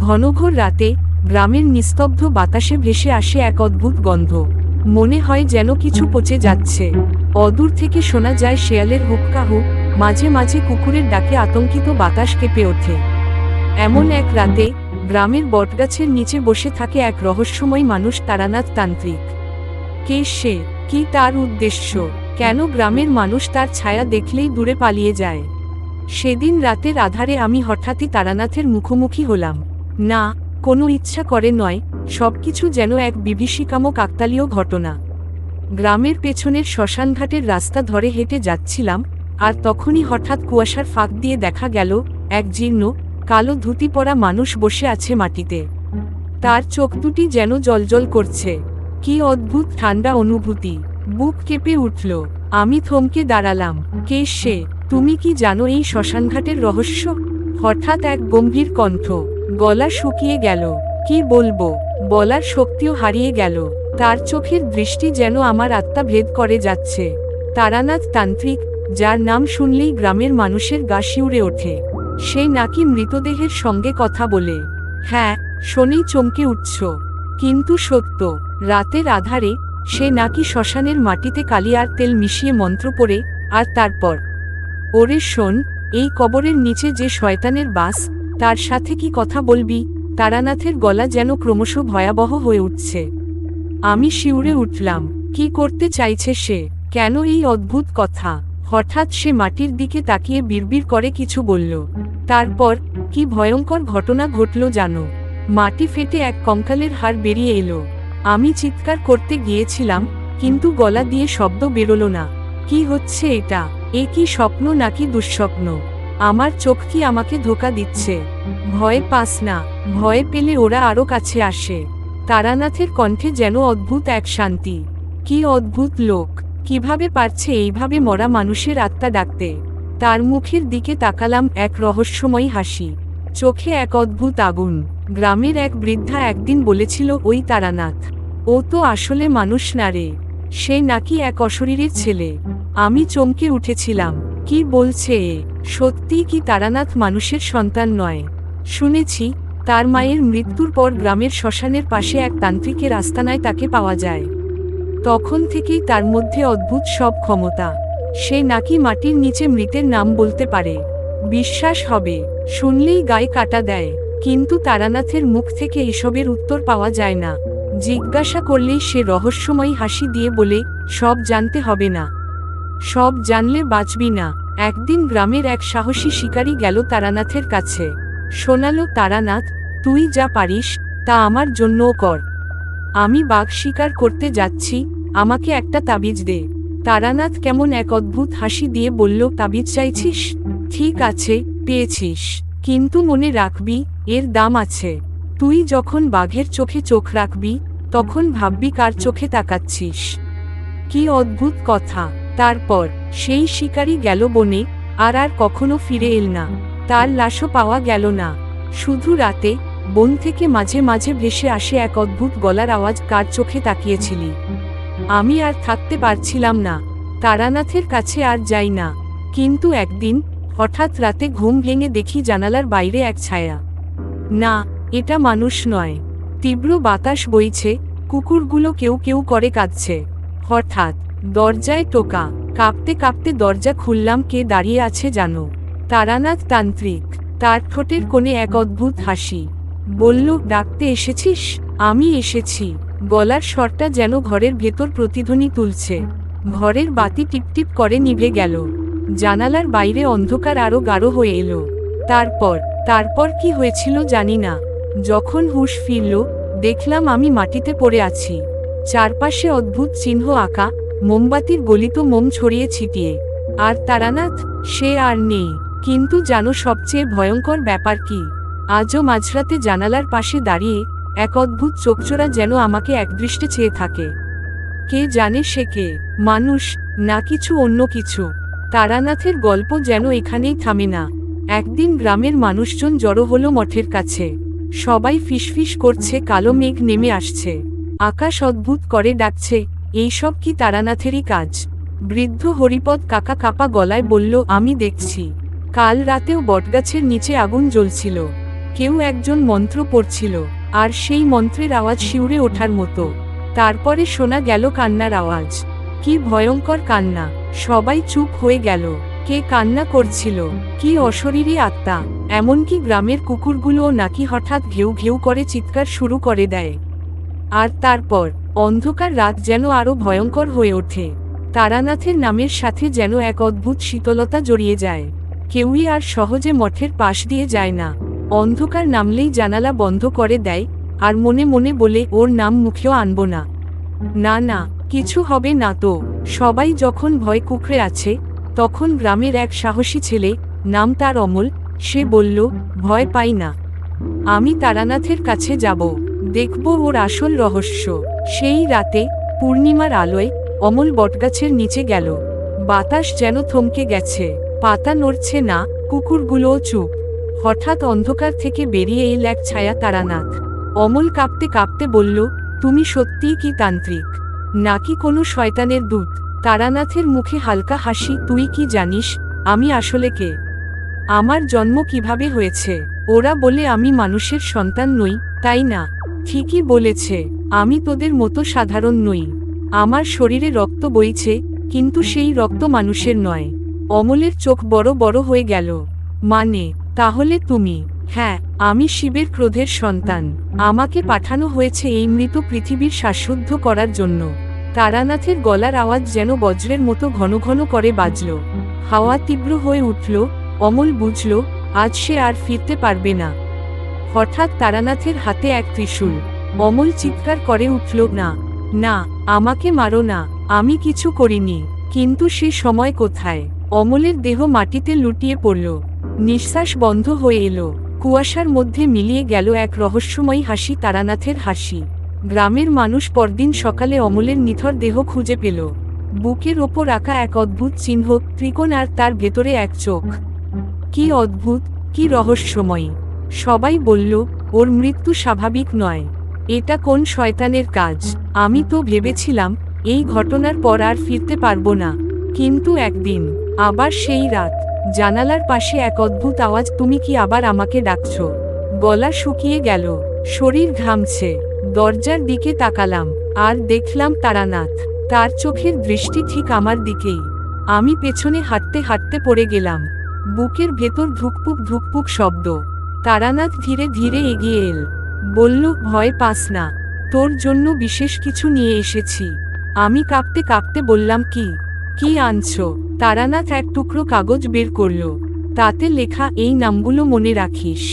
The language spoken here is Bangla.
ঘনঘোর রাতে গ্রামের নিস্তব্ধ বাতাসে ভেসে আসে এক অদ্ভুত গন্ধ। মনে হয় যেন কিছু পচে যাচ্ছে। অদূর থেকে শোনা যায় শেয়ালের হুক্কাহু, মাঝে মাঝে কুকুরের ডাকে আতঙ্কিত বাতাস কেঁপে ওঠে। এমন এক রাতে গ্রামের বটগাছের নিচে বসে থাকে এক রহস্যময় মানুষ, তারানাথ তান্ত্রিক। কে সে? কি তার উদ্দেশ্য? কেন গ্রামের মানুষ তার ছায়া দেখলেই দূরে পালিয়ে যায়? সেদিন রাতের আধারে আমি হঠাৎই তারানাথের মুখোমুখি হলাম। না, কোনো ইচ্ছা করে নয়, সবকিছু যেন এক বিভীষিকাময় কাকতালীয় ঘটনা। গ্রামের পেছনের শ্মশানঘাটের রাস্তা ধরে হেঁটে যাচ্ছিলাম, আর তখনই হঠাৎ কুয়াশার ফাঁক দিয়ে দেখা গেল এক জীর্ণ, কালো ধুতি পরা মানুষ বসে আছে মাটিতে। তার চোখ দুটি যেন জ্বলজ্বল করছে। কি অদ্ভুত ঠান্ডা অনুভূতি! বুক কেঁপে উঠল। আমি থমকে দাঁড়ালাম। কে সে? তুমি কি জানো এই শ্মশানঘাটের রহস্য? হঠাৎ এক গম্ভীর কণ্ঠ। গলা শুকিয়ে গেল। কি বলবো, বলার শক্তিও হারিয়ে গেল। তার চোখের দৃষ্টি যেন আমার আত্মা ভেদ করে যাচ্ছে। তারানাথ তান্ত্রিক, যার নাম শুনলেই গ্রামের মানুষের গা শিউরে ওঠে। সে নাকি মৃতদেহের সঙ্গে কথা বলে। হ্যাঁ, শোনেই চমকে উঠছ। কিন্তু সত্য, রাতের আধারে সে নাকি শ্মশানের মাটিতে কালি আর তেল মিশিয়ে মন্ত্র পড়ে। আর তারপর, ওরে শোন, এই কবরের নিচে যে শয়তানের বাস, তার সাথে কি কথা বলবি? তারানাথের গলা যেন ক্রমশ ভয়াবহ হয়ে উঠছে। আমি শিউরে উঠলাম। কি করতে চাইছে সে? কেন এই অদ্ভুত কথা? হঠাৎ সে মাটির দিকে তাকিয়ে বিড়বিড় করে কিছু বলল। তারপর কি ভয়ঙ্কর ঘটনা ঘটল জানো? মাটি ফেটে এক কঙ্কালের হাড় বেরিয়ে এলো। আমি চিৎকার করতে গিয়েছিলাম, কিন্তু গলা দিয়ে শব্দ বেরোলো না। কি হচ্ছে এটা? এ কি স্বপ্ন নাকি দুঃস্বপ্ন? আমার চোখ কি আমাকে ধোঁকা দিচ্ছে? ভয় পাস না, ভয় পেলে ওরা আরো কাছে আসে। তারানাথের কণ্ঠে যেন অদ্ভুত এক শান্তি। কি অদ্ভুত লোক! কিভাবে পারছে এইভাবে মরা মানুষের আত্মা ডাকতে? তার মুখের দিকে তাকালাম, এক রহস্যময়ী হাসি, চোখে এক অদ্ভুত আগুন। গ্রামের এক বৃদ্ধা একদিন বলেছিল ওই তারানাথ, ও তো আসলে মানুষ না রে, সে নাকি এক অশরীরীর ছেলে। আমি চমকে উঠেছিলাম। কি বলছে এ? সত্যি কি তারানাথ মানুষের সন্তান নয়? শুনেছি তার মায়ের মৃত্যুর পর গ্রামের শ্মশানের পাশে এক তান্ত্রিকের আস্তানায় তাকে পাওয়া যায়। তখন থেকেই তার মধ্যে অদ্ভুত সব ক্ষমতা। সে নাকি মাটির নিচে মৃতের নাম বলতে পারে। বিশ্বাস হবে, শুনলেই গায়ে কাটা দেয়। কিন্তু তারানাথের মুখ থেকে এসবের উত্তর পাওয়া যায় না। জিজ্ঞাসা করলেই সে রহস্যময়ী হাসি দিয়ে বলে, সব জানতে হবে না, সব জানলে বাঁচবি না। একদিন গ্রামের এক সাহসী শিকারী গেল তারানাথের কাছে। শোনালো, তারানাথ, তুই যা পারিস তা আমার জন্যও কর। আমি বাঘ শিকার করতে যাচ্ছি, আমাকে একটা তাবিজ দে। তারানাথ কেমন এক অদ্ভুত হাসি দিয়ে বলল, তাবিজ চাইছিস? ঠিক আছে, পেয়েছিস, কিন্তু মনে রাখবি, এর দাম আছে। তুই যখন বাঘের চোখে চোখ রাখবি, তখন ভাববি কার চোখে তাকাচ্ছিস। কি অদ্ভুত কথা! তারপর সেই শিকারী গেল বনে, আর কখনো ফিরে এল না। তার লাশও পাওয়া গেল না। শুধু রাতে বন থেকে মাঝে মাঝে ভেসে আসে এক অদ্ভুত গলার আওয়াজ, কার চোখে তাকিয়েছিলি? আমি আর থাকতে পারছিলাম না। তারানাথের কাছে আর যাই না। কিন্তু একদিন হঠাৎ রাতে ঘুম ভেঙে দেখি জানালার বাইরে এক ছায়া। না, এটা মানুষ নয়। তীব্র বাতাস বইছে, কুকুরগুলো কেউ কেউ করে কাঁদছে। হঠাৎ দরজায় টোকা। কাঁপতে কাঁপতে দরজা খুললাম। কে দাঁড়িয়ে আছে জানো? তারানাথ তান্ত্রিক। তার ঠোঁটের কোণে এক অদ্ভুত হাসি। বলল, ডাকতে এসেছিস? আমি এসেছি। গলার স্বরটা যেন ঘরের ভেতর প্রতিধ্বনি তুলছে। ঘরের বাতি টিপটিপ করে নিভে গেল। জানালার বাইরে অন্ধকার আরো গাঢ় হয়ে এলো। তারপর কি হয়েছিল জানি না। যখন হুঁশ ফিরল, দেখলাম আমি মাটিতে পড়ে আছি। চারপাশে অদ্ভুত চিহ্ন আঁকা, মোমবাতির গলিত মোম ছড়িয়ে ছিটিয়ে। আর তারানাথ, সে আর নেই। কিন্তু জানো সবচেয়ে ভয়ঙ্কর ব্যাপার কি? আজও মাঝরাতে জানালার পাশে দাঁড়িয়ে এক অদ্ভুত চোখচোরা যেন আমাকে একদৃষ্টে চেয়ে থাকে। কে জানে সে কে? মানুষ না কিছু অন্য কিছু? তারানাথের গল্প যেন এখানেই থামে না। একদিন গ্রামের মানুষজন জড়ো হলো মঠের কাছে। সবাই ফিসফিস করছে, কালো মেঘ নেমে আসছে, আকাশ অদ্ভুত করে ডাকছে। এইসব কি তারানাথেরই কাজ? বৃদ্ধ হরিপদ কাকা কাপা গলায় বলল, আমি দেখছি। কাল রাতেও বটগাছের নিচে আগুন জ্বলছিল। কেউ একজন মন্ত্র পড়ছিল, আর সেই মন্ত্রের আওয়াজ শিউরে ওঠার মতো। তারপরে শোনা গেল কান্নার আওয়াজ। কি ভয়ঙ্কর কান্না! সবাই চুপ হয়ে গেল। কে কান্না করছিল? কি অশরীরী আত্মা! এমনকি গ্রামের কুকুরগুলোও নাকি হঠাৎ ঘেউ ঘেউ করে চিৎকার শুরু করে দেয়। আর তারপর অন্ধকার রাত যেন আরো ভয়ঙ্কর হয়ে ওঠে। তারানাথের নামের সাথে যেন এক অদ্ভুত শীতলতা জড়িয়ে যায়। কেউই আর সহজে মঠের পাশ দিয়ে যায় না। অন্ধকার নামলেই জানালা বন্ধ করে দেয়, আর মনে মনে বলে ওর নাম মুখেও আনব না। না না, কিছু হবে না তো। সবাই যখন ভয় কুঁকড়ে আছে, তখন গ্রামের এক সাহসী ছেলে, নাম তার অমল, সে বলল, ভয় পাই না। আমি তারানাথের কাছে যাব, দেখব ওর আসল রহস্য। সেই রাতে পূর্ণিমার আলোয় অমল বটগাছের নিচে গেল। বাতাস যেন থমকে গেছে, পাতা নড়ছে না, কুকুরগুলোও চুপ। হঠাৎ অন্ধকার থেকে বেরিয়ে এল এক ছায়া। তারানাথ। অমল কাঁপতে কাঁপতে বলল, তুমি সত্যিই কি তান্ত্রিক, নাকি কোনো শয়তানের দূত? তারানাথের মুখে হালকা হাসি। তুই কি জানিস আমি আসলে কে? আমার জন্ম কিভাবে হয়েছে? ওরা বলে আমি মানুষের সন্তান নই, তাই না? ঠিকই বলেছে, আমি তোদের মতো সাধারণ নই। আমার শরীরে রক্ত বইছে, কিন্তু সেই রক্ত মানুষের নয়। অমলের চোখ বড় বড় হয়ে গেল। মানে, তাহলে তুমি? হ্যাঁ, আমি শিবের ক্রোধের সন্তান। আমাকে পাঠানো হয়েছে এই মৃত পৃথিবীর শ্বাসরুদ্ধ করার জন্য। তারানাথের গলার আওয়াজ যেন বজ্রের মতো ঘন ঘন করে বাজল। হাওয়া তীব্র হয়ে উঠল। অমল বুঝল, আজ সে আর ফিরতে পারবে না। হঠাৎ তারানাথের হাতে এক ত্রিশূল। অমল চিৎকার করে উঠল, না না, আমাকে মারো না, আমি কিছু করিনি। কিন্তু সে সময় কোথায়? অমলের দেহ মাটিতে লুটিয়ে পড়ল। নিঃশ্বাস বন্ধ হয়ে এলো। কুয়াশার মধ্যে মিলিয়ে গেল এক রহস্যময়ী হাসি, তারানাথের হাসি। গ্রামের মানুষ পরদিন সকালে অমলের নিথর দেহ খুঁজে পেল। বুকের ওপর আঁকা এক অদ্ভুত চিহ্ন, ত্রিকোণ, আর তার ভেতরে এক চোখ। কি অদ্ভুত, কি রহস্যময়ী! সবাই বলল, ওর মৃত্যু স্বাভাবিক নয়। এটা কোন শয়তানের কাজ? আমি তো ভেবেছিলাম এই ঘটনার পর আর ফিরতে পারবো না। কিন্তু একদিন, আবার সেই রাত, জানালার পাশে এক অদ্ভুত আওয়াজ, তুমি কি আবার আমাকে ডাকছো? গলা শুকিয়ে গেল, শরীর ঘামছে। দরজার দিকে তাকালাম, আর দেখলাম তারানাথ। তার চোখের দৃষ্টি ঠিক আমার দিকেই। আমি পেছনে হাঁটতে হাঁটতে পড়ে গেলাম। বুকের ভেতর ধুকপুক ধুকপুক শব্দ। তারানাথ ধীরে ধীরে এগিয়ে এল। বলল, ভয় পাস না, তোর জন্য বিশেষ কিছু নিয়ে এসেছি। আমি কাঁপতে কাঁপতে বললাম, কি? কি আনছো? তারানাথ এক টুকরো কাগজ বের করল। তাতে লেখা, এই নামগুলো মনে রাখিস।